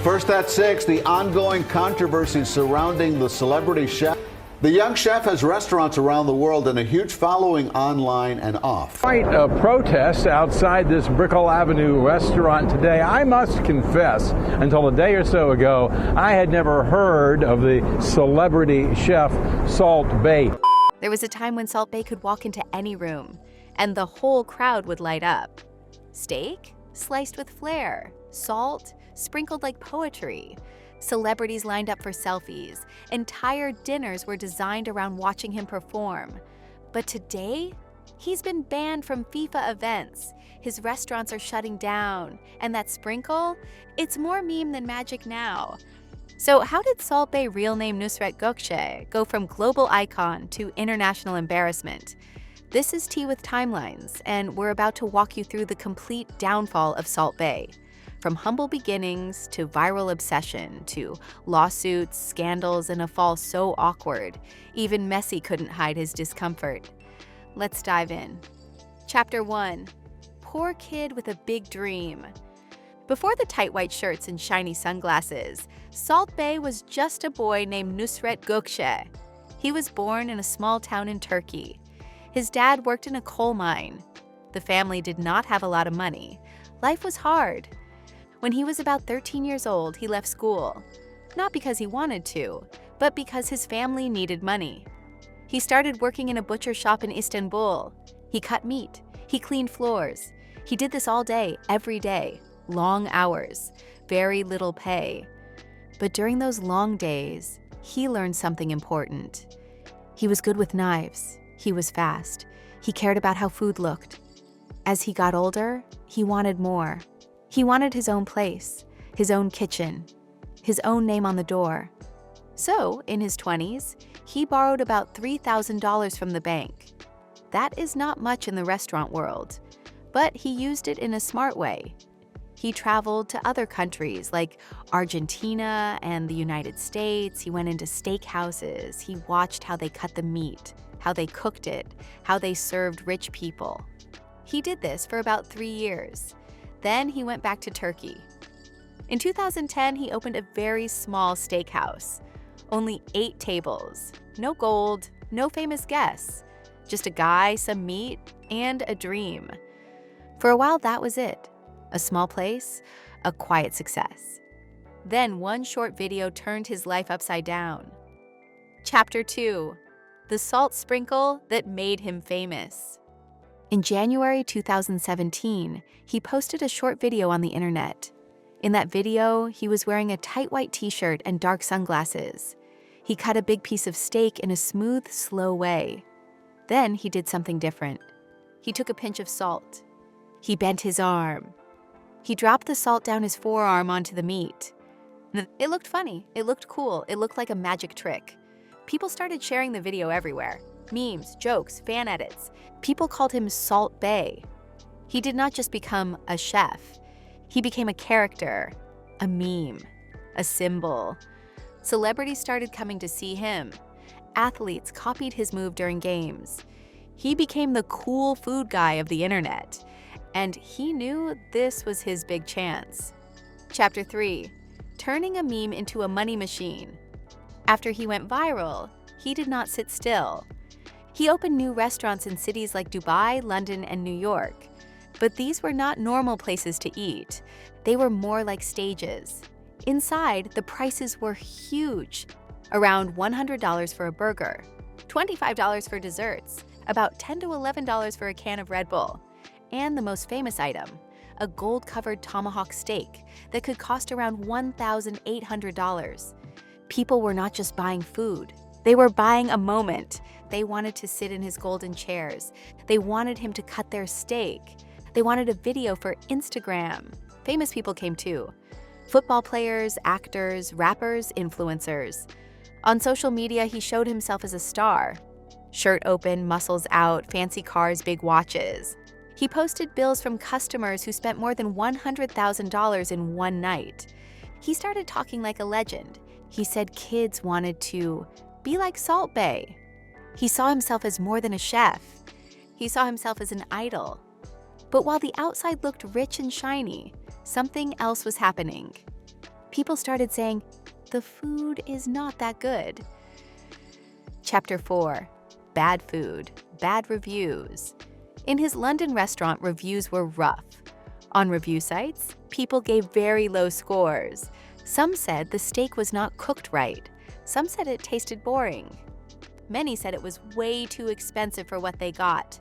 First at 6, the ongoing controversies surrounding the celebrity chef. The young chef has restaurants around the world and a huge following online and off. Quite a protest outside this Brickell Avenue restaurant today. I must confess, until a day or so ago, I had never heard of the celebrity chef Salt Bae. There was a time when Salt Bae could walk into any room, and the whole crowd would light up. Steak? Sliced with flair. Salt? Sprinkled like poetry. Celebrities lined up for selfies. Entire dinners were designed around watching him perform. But today, he's been banned from FIFA events. His restaurants are shutting down. And that sprinkle? It's more meme than magic now. So how did Salt Bae, real name Nusret Gökçe, go from global icon to international embarrassment? This is Tea with Timelines, and we're about to walk you through the complete downfall of Salt Bae. From humble beginnings to viral obsession to lawsuits, scandals, and a fall so awkward, even Messi couldn't hide his discomfort. Let's dive in. Chapter 1. Poor kid with a big dream. Before the tight white shirts and shiny sunglasses, Salt Bae was just a boy named Nusret Gökçe. He was born in a small town in Turkey. His dad worked in a coal mine. The family did not have a lot of money. Life was hard. When he was about 13 years old, he left school. Not because he wanted to, but because his family needed money. He started working in a butcher shop in Istanbul. He cut meat. He cleaned floors. He did this all day, every day. Long hours. Very little pay. But during those long days, he learned something important. He was good with knives. He was fast. He cared about how food looked. As he got older, he wanted more. He wanted his own place, his own kitchen, his own name on the door. So, in his 20s, he borrowed about $3,000 from the bank. That is not much in the restaurant world, but he used it in a smart way. He traveled to other countries like Argentina and the United States. He went into steakhouses. He watched how they cut the meat, how they cooked it, how they served rich people. He did this for about 3 years. Then he went back to Turkey. In 2010, he opened a very small steakhouse. Only 8 tables. No gold, no famous guests. Just a guy, some meat, and a dream. For a while, that was it. A small place, a quiet success. Then one short video turned his life upside down. Chapter 2. The salt sprinkle that made him famous. In January 2017, he posted a short video on the internet. In that video, he was wearing a tight white t-shirt and dark sunglasses. He cut a big piece of steak in a smooth, slow way. Then he did something different. He took a pinch of salt. He bent his arm. He dropped the salt down his forearm onto the meat. It looked funny. It looked cool. It looked like a magic trick. People started sharing the video everywhere. Memes, jokes, fan edits. People called him Salt Bae. He did not just become a chef. He became a character, a meme, a symbol. Celebrities started coming to see him. Athletes copied his move during games. He became the cool food guy of the internet. And he knew this was his big chance. Chapter 3. Turning a meme into a money machine. After he went viral, he did not sit still. He opened new restaurants in cities like Dubai, London, and New York. But these were not normal places to eat. They were more like stages. Inside, the prices were huge. Around $100 for a burger, $25 for desserts, about $10 to $11 for a can of Red Bull. And the most famous item, a gold-covered tomahawk steak that could cost around $1,800. People were not just buying food. They were buying a moment. They wanted to sit in his golden chairs. They wanted him to cut their steak. They wanted a video for Instagram. Famous people came too. Football players, actors, rappers, influencers. On social media, he showed himself as a star. Shirt open, muscles out, fancy cars, big watches. He posted bills from customers who spent more than $100,000 in one night. He started talking like a legend. He said kids wanted to be like Salt Bae. He saw himself as more than a chef. He saw himself as an idol. But while the outside looked rich and shiny, something else was happening. People started saying, the food is not that good. Chapter 4. Bad food, bad reviews. In his London restaurant, reviews were rough. On review sites, people gave very low scores. Some said the steak was not cooked right. Some said it tasted boring. Many said it was way too expensive for what they got.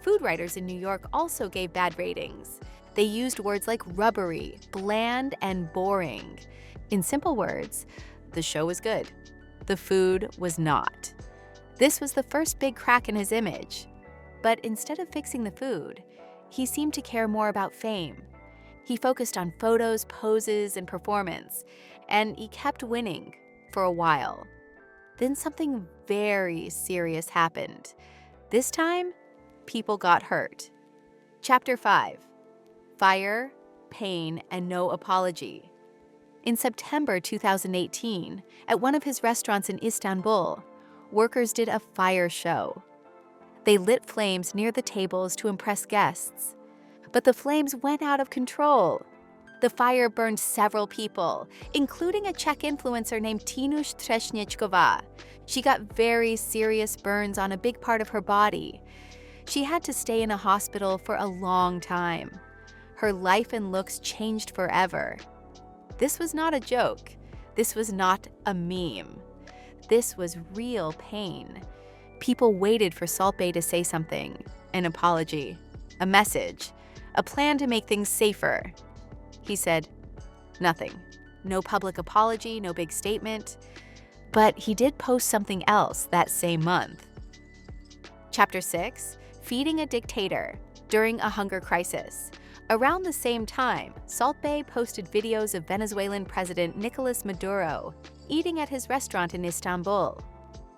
Food writers in New York also gave bad ratings. They used words like rubbery, bland, and boring. In simple words, the show was good. The food was not. This was the first big crack in his image. But instead of fixing the food, he seemed to care more about fame. He focused on photos, poses, and performance, and he kept winning for a while. Then something very serious happened. This time, people got hurt. Chapter 5. Fire, pain, and no apology. In September 2018, at one of his restaurants in Istanbul, workers did a fire show. They lit flames near the tables to impress guests. But the flames went out of control. The fire burned several people, including a Czech influencer named Tinush Třešničková. She got very serious burns on a big part of her body. She had to stay in a hospital for a long time. Her life and looks changed forever. This was not a joke. This was not a meme. This was real pain. People waited for Salt Bae to say something, an apology, a message, a plan to make things safer. He said nothing. No public apology, no big statement. But he did post something else that same month. Chapter 6. Feeding a dictator during a hunger crisis. Around the same time, Salt Bae posted videos of Venezuelan President Nicolas Maduro eating at his restaurant in Istanbul.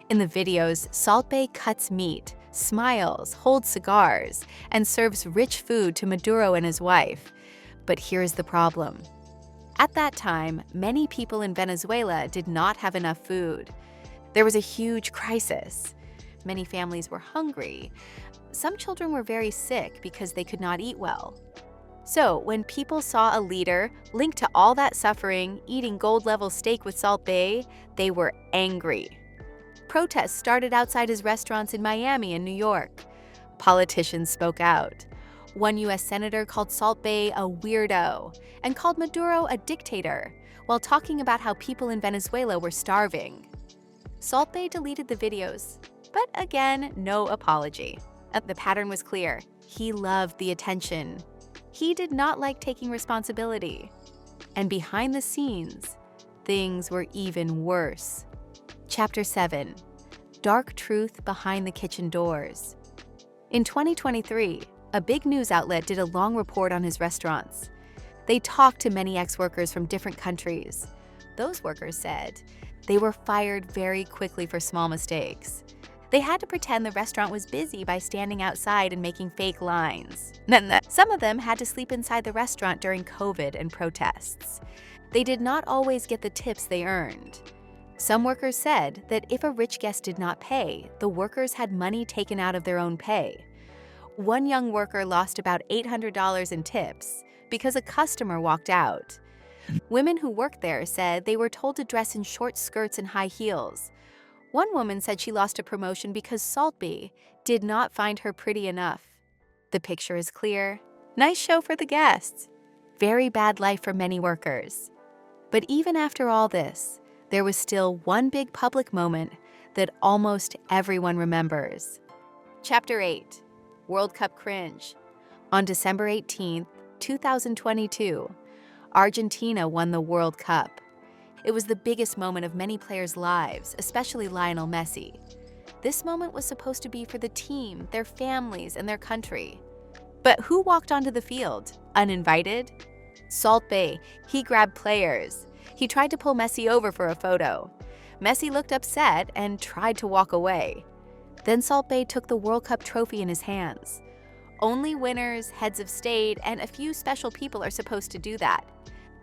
In the videos, Salt Bae cuts meat, smiles, holds cigars, and serves rich food to Maduro and his wife. But here's the problem. At that time, many people in Venezuela did not have enough food. There was a huge crisis. Many families were hungry. Some children were very sick because they could not eat well. So when people saw a leader linked to all that suffering eating gold-level steak with Salt Bae, they were angry. Protests started outside his restaurants in Miami and New York. Politicians spoke out. One U.S. senator called Salt Bae a weirdo and called Maduro a dictator while talking about how people in Venezuela were starving. Salt Bae deleted the videos, but again, no apology. The pattern was clear. He loved the attention. He did not like taking responsibility. And behind the scenes, things were even worse. Chapter 7. Dark Truth Behind the Kitchen Doors. In 2023, a big news outlet did a long report on his restaurants. They talked to many ex-workers from different countries. Those workers said they were fired very quickly for small mistakes. They had to pretend the restaurant was busy by standing outside and making fake lines. Some of them had to sleep inside the restaurant during COVID and protests. They did not always get the tips they earned. Some workers said that if a rich guest did not pay, the workers had money taken out of their own pay. One young worker lost about $800 in tips because a customer walked out. Women who worked there said they were told to dress in short skirts and high heels. One woman said she lost a promotion because Salt Bae did not find her pretty enough. The picture is clear. Nice show for the guests. Very bad life for many workers. But even after all this, there was still one big public moment that almost everyone remembers. Chapter 8. World Cup Cringe. On December 18, 2022, Argentina won the World Cup. It was the biggest moment of many players' lives, especially Lionel Messi. This moment was supposed to be for the team, their families, and their country. But who walked onto the field, uninvited? Salt Bae. He grabbed players. He tried to pull Messi over for a photo. Messi looked upset and tried to walk away. Then Salt Bae took the World Cup trophy in his hands. Only winners, heads of state, and a few special people are supposed to do that.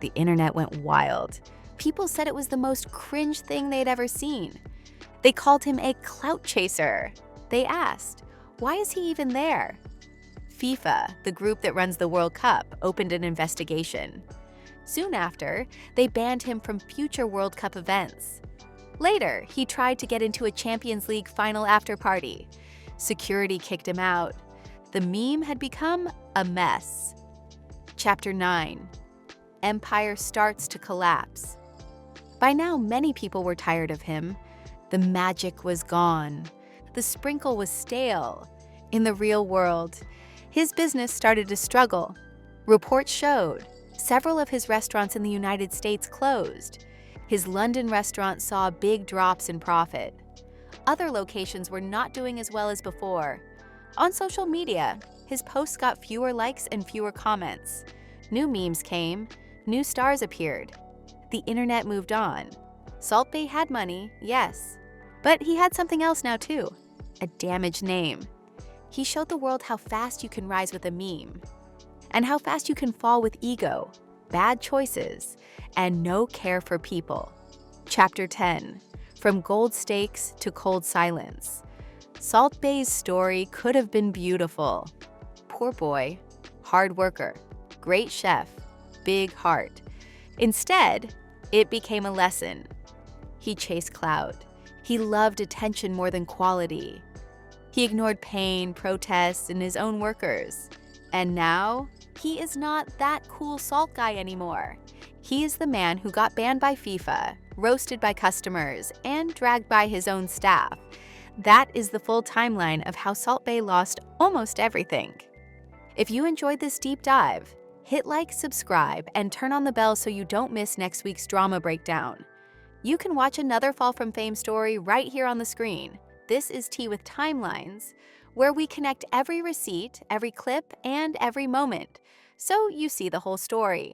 The internet went wild. People said it was the most cringe thing they'd ever seen. They called him a clout chaser. They asked, why is he even there? FIFA, the group that runs the World Cup, opened an investigation. Soon after, they banned him from future World Cup events. Later, he tried to get into a Champions League final after party. Security kicked him out. The meme had become a mess. Chapter 9. Empire starts to collapse. By now, many people were tired of him. The magic was gone. The sprinkle was stale. In the real world, his business started to struggle. Reports showed several of his restaurants in the United States closed. His London restaurant saw big drops in profit. Other locations were not doing as well as before. On social media, his posts got fewer likes and fewer comments. New memes came, new stars appeared. The internet moved on. Salt Bae had money, yes, but he had something else now too, a damaged name. He showed the world how fast you can rise with a meme, and how fast you can fall with ego, bad choices, and no care for people. Chapter 10. From gold stakes to cold silence. Salt Bae's story could have been beautiful. Poor boy, hard worker, great chef, big heart. Instead, it became a lesson. He chased clout. He loved attention more than quality. He ignored pain, protests, and his own workers. And now, he is not that cool salt guy anymore. He is the man who got banned by FIFA, roasted by customers, and dragged by his own staff. That is the full timeline of how Salt Bae lost almost everything. If you enjoyed this deep dive, hit like, subscribe, and turn on the bell so you don't miss next week's drama breakdown. You can watch another Fall from Fame story right here on the screen. This is Tea with Timelines, where we connect every receipt, every clip, and every moment, so you see the whole story.